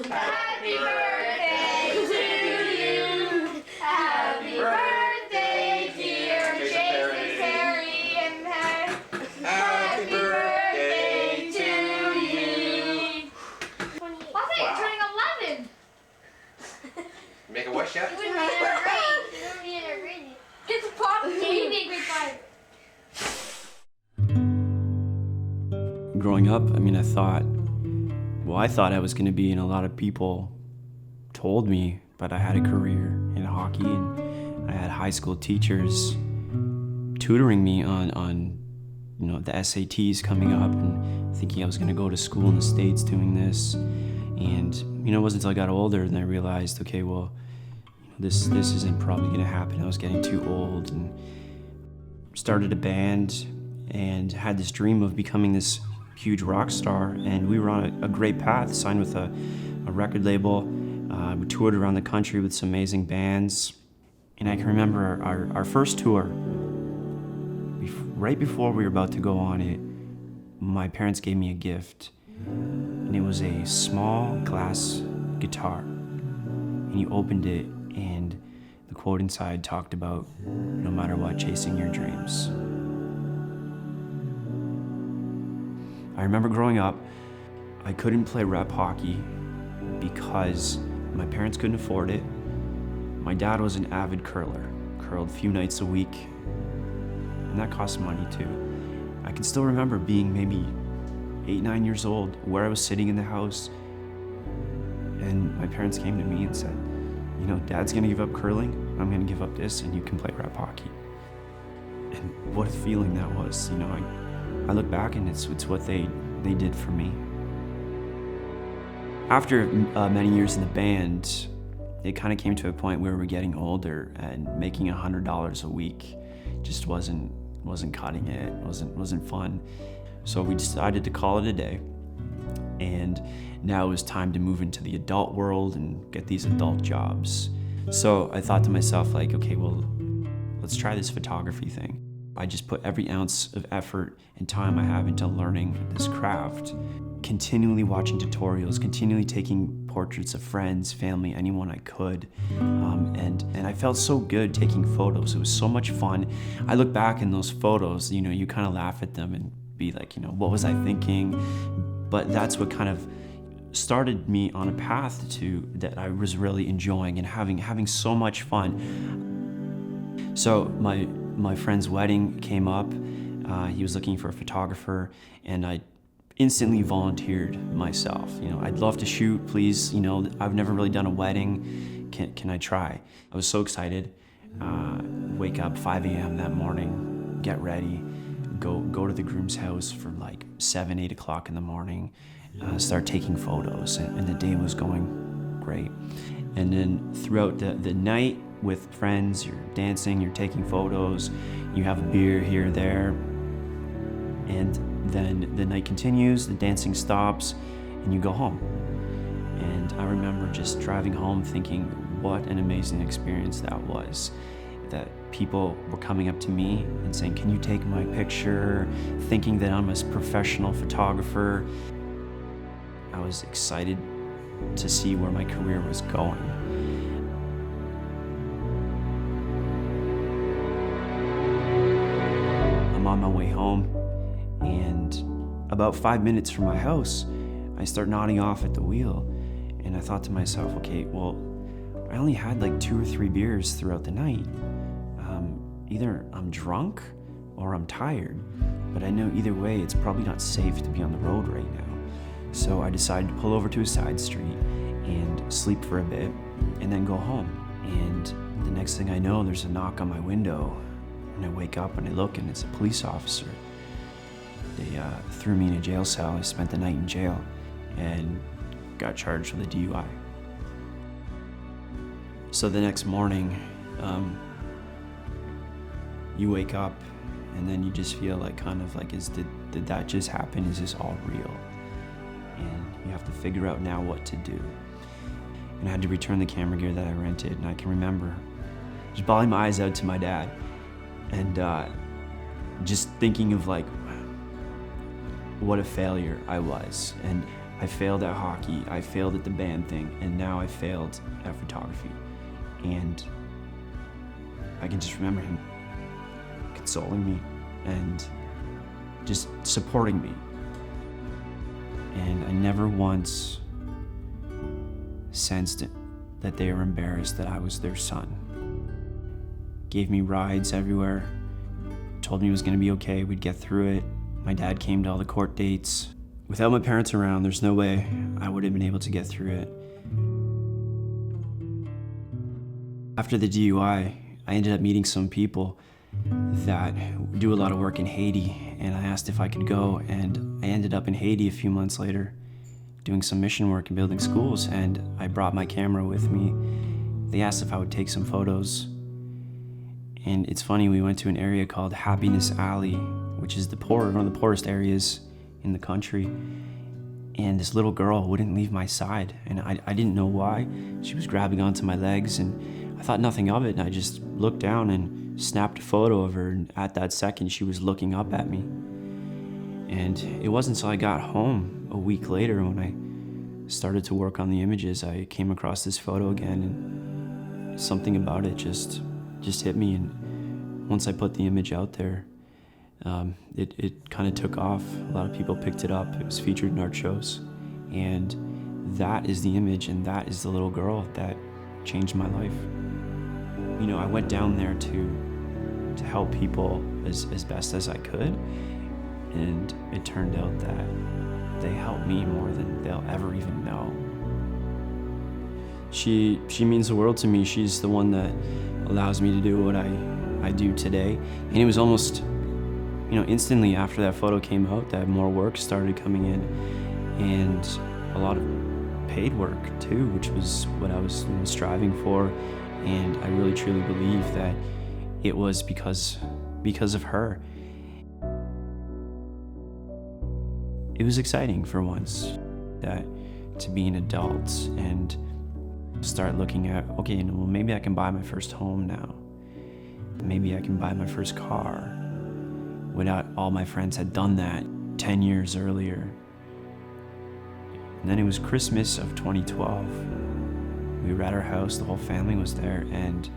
Happy birthday to you. Happy birthday, dear Jason, Harry, and Pat. Happy birthday to you. What's it? Turning 11. Make a wish yet? You wouldn't be in our grade. You wouldn't be in our grade. Get the pop. You'd be in grade 5. Growing up, I thought I was going to be, and a lot of people told me, but I had a career in hockey, and I had high school teachers tutoring me on the SATs coming up, and thinking I was going to go to school in the States doing this. And it wasn't until I got older and I realized, okay, well, this isn't probably going to happen. I was getting too old, and started a band and had this dream of becoming this huge rock star, and we were on a great path, signed with a record label. We toured around the country with some amazing bands, and I can remember our first tour, right before we were about to go on it, my parents gave me a gift, and it was a small glass guitar, and you opened it, and the quote inside talked about, no matter what, chasing your dreams. I remember growing up, I couldn't play rep hockey because my parents couldn't afford it. My dad was an avid curler, curled a few nights a week, and that cost money too. I can still remember being maybe 8, 9 years old, where I was sitting in the house, and my parents came to me and said, Dad's gonna give up curling, I'm gonna give up this, and you can play rep hockey. And what a feeling that was, I look back and it's what they did for me. After many years in the band, it kind of came to a point where we were getting older, and making $100 a week just wasn't cutting it. wasn't fun. So we decided to call it a day, and now it was time to move into the adult world and get these adult jobs. So I thought to myself, okay, well, let's try this photography thing. I just put every ounce of effort and time I have into learning this craft, continually watching tutorials, continually taking portraits of friends, family, anyone I could. And I felt so good taking photos. It was so much fun. I look back in those photos, you kind of laugh at them and be like, what was I thinking? But that's what kind of started me on a path that I was really enjoying and having so much fun. So my friend's wedding came up. He was looking for a photographer, and I instantly volunteered myself. I'd love to shoot, please. I've never really done a wedding. Can I try? I was so excited. Wake up 5 a.m. that morning, get ready, go to the groom's house for 7, 8 o'clock in the morning, start taking photos, and the day was going great. And then throughout the night, with friends, you're dancing, you're taking photos, you have a beer here or there, and then the night continues, the dancing stops, and you go home. And I remember just driving home thinking, what an amazing experience that was. That people were coming up to me and saying, can you take my picture? Thinking that I'm a professional photographer. I was excited to see where my career was going. On my way home, and about 5 minutes from my house, I start nodding off at the wheel, and I thought to myself, okay, well, I only had 2 or 3 beers throughout the night. Either I'm drunk or I'm tired, but I know either way it's probably not safe to be on the road right now. So I decided to pull over to a side street and sleep for a bit, and then go home. And the next thing I know, there's a knock on my window. And I wake up and I look, and it's a police officer. They threw me in a jail cell. I spent the night in jail and got charged with a DUI. So the next morning, you wake up, and then you just feel did that just happen? Is this all real? And you have to figure out now what to do. And I had to return the camera gear that I rented, and I can remember just bawling my eyes out to my dad, and just thinking of what a failure I was. And I failed at hockey, I failed at the band thing, and now I failed at photography. And I can just remember him consoling me and just supporting me. And I never once sensed that they were embarrassed that I was their son. Gave me rides everywhere, told me it was gonna be okay, we'd get through it. My dad came to all the court dates. Without my parents around, there's no way I would have been able to get through it. After the DUI, I ended up meeting some people that do a lot of work in Haiti, and I asked if I could go, and I ended up in Haiti a few months later doing some mission work and building schools, and I brought my camera with me. They asked if I would take some photos, and it's funny, we went to an area called Happiness Alley, which is one of the poorest areas in the country, and this little girl wouldn't leave my side, and I didn't know why. She was grabbing onto my legs, and I thought nothing of it, and I just looked down and snapped a photo of her, and at that second she was looking up at me. And it wasn't until I got home a week later when I started to work on the images, I came across this photo again, and something about it just hit me. And once I put the image out there, it kind of took off. A lot of people picked it up. It was featured in art shows, and that is the image, and that is the little girl that changed my life. You know, I went down there to help people as best as I could, and it turned out that they helped me more than they'll ever even know. She means the world to me. She's the one that allows me to do what I do today. And it was almost, instantly after that photo came out that more work started coming in, and a lot of paid work too, which was what I was striving for. And I really truly believe that it was because of her. It was exciting for once that to be an adult and start looking at, okay, well, maybe I can buy my first home now. Maybe I can buy my first car. Without all my friends had done that 10 years earlier. And then it was Christmas of 2012. We were at our house, the whole family was there, and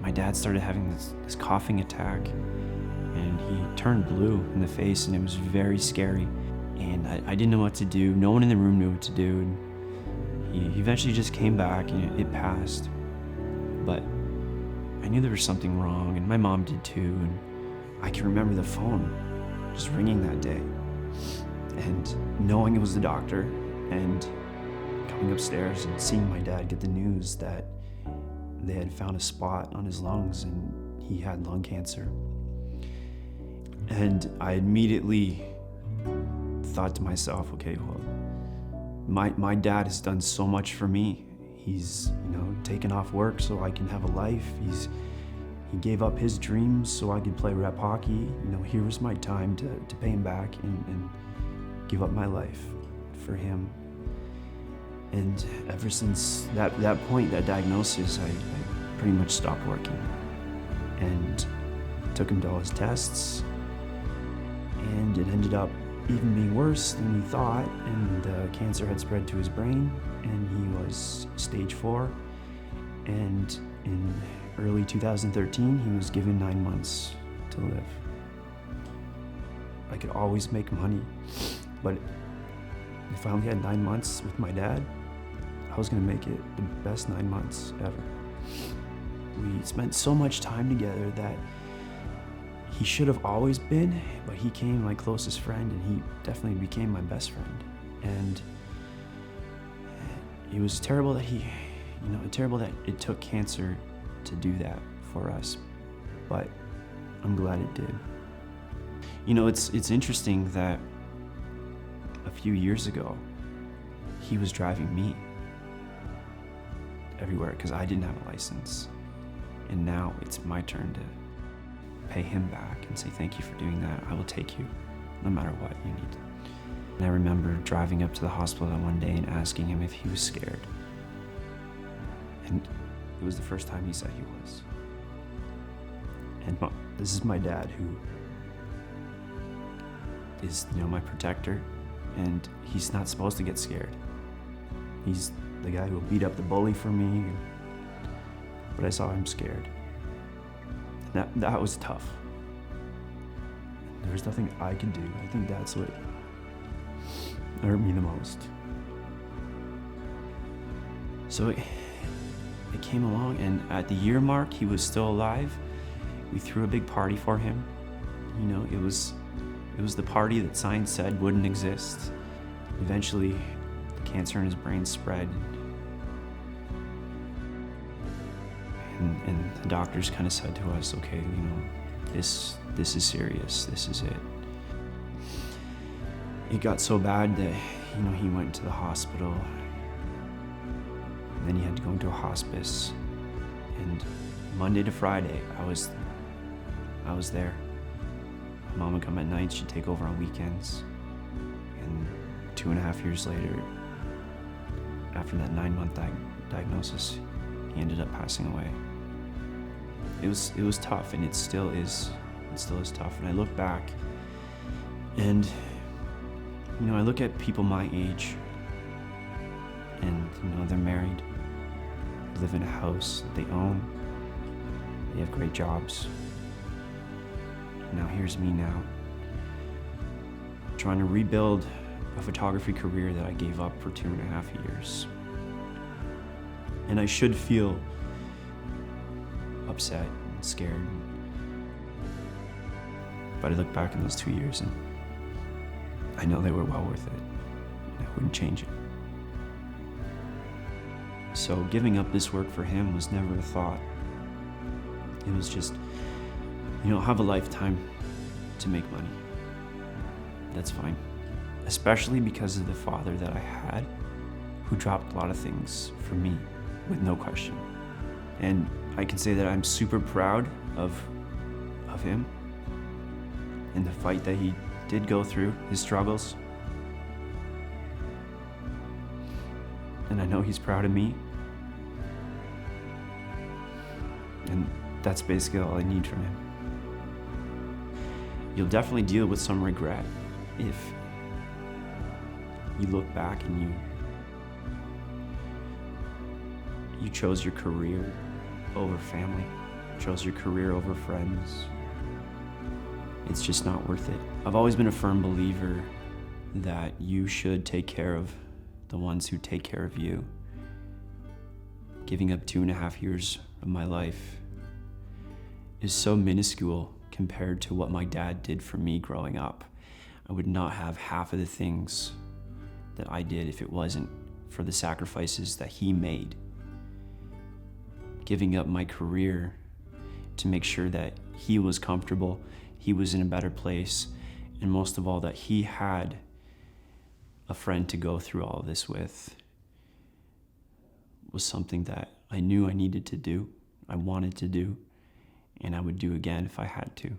my dad started having this coughing attack, and he turned blue in the face, and it was very scary. And I didn't know what to do. No one in the room knew what to do. And he eventually just came back, and it passed. But I knew there was something wrong, and my mom did too. And I can remember the phone just ringing that day, and knowing it was the doctor, and coming upstairs and seeing my dad get the news that they had found a spot on his lungs and he had lung cancer. And I immediately thought to myself, okay, well, my dad has done so much for me. He's, taken off work so I can have a life. He gave up his dreams so I could play rep hockey. Here was my time to pay him back and give up my life for him. And ever since that point, that diagnosis, I pretty much stopped working and took him to all his tests, and it ended up even being worse than we thought, and cancer had spread to his brain, and he was stage 4, and in early 2013 he was given 9 months to live. I could always make money, but if I only had 9 months with my dad, I was gonna make it the best 9 months ever. We spent so much time together that he should have always been, but he became my closest friend, and he definitely became my best friend. And it was terrible that it took cancer to do that for us, but I'm glad it did. It's interesting that a few years ago, he was driving me everywhere because I didn't have a license. And now it's my turn to pay him back and say, thank you for doing that. I will take you no matter what you need. And I remember driving up to the hospital that one day and asking him if he was scared. And it was the first time he said he was. And this is my dad, who is, my protector. and he's not supposed to get scared. He's the guy who will beat up the bully for me, but I saw him scared. That was tough. There was nothing I could do. I think that's what hurt me the most. So it came along, and at the year mark, he was still alive. We threw a big party for him. You know, it was the party that science said wouldn't exist. Eventually, the cancer in his brain spread. And the doctors kind of said to us, okay, you know, this is serious, this is it. It got so bad that, you know, he went to the hospital, and then he had to go into a hospice. And Monday to Friday, I was there. My mom would come at night, she'd take over on weekends. And 2.5 years later, after that 9-month diagnosis, he ended up passing away. It was tough, and it still is tough. And I look back, and you know, I look at people my age, and you know, they're married, live in a house that they own, they have great jobs. Now here's me now, trying to rebuild a photography career that I gave up for 2.5 years. And I should feel upset and scared. But I look back in those 2 years and I know they were well worth it. And I wouldn't change it. So giving up this work for him was never a thought. It was just, you know, have a lifetime to make money. That's fine. Especially because of the father that I had, who dropped a lot of things for me with no question. And I can say that I'm super proud of him and the fight that he did go through, his struggles. And I know he's proud of me. And that's basically all I need from him. You'll definitely deal with some regret if you look back and you chose your career over family, chose your career over friends. It's just not worth it. I've always been a firm believer that you should take care of the ones who take care of you. Giving up 2.5 years of my life is so minuscule compared to what my dad did for me growing up. I would not have half of the things that I did if it wasn't for the sacrifices that he made. Giving up my career to make sure that he was comfortable, he was in a better place, and most of all, that he had a friend to go through all of this with, was something that I knew I needed to do, I wanted to do, and I would do again if I had to.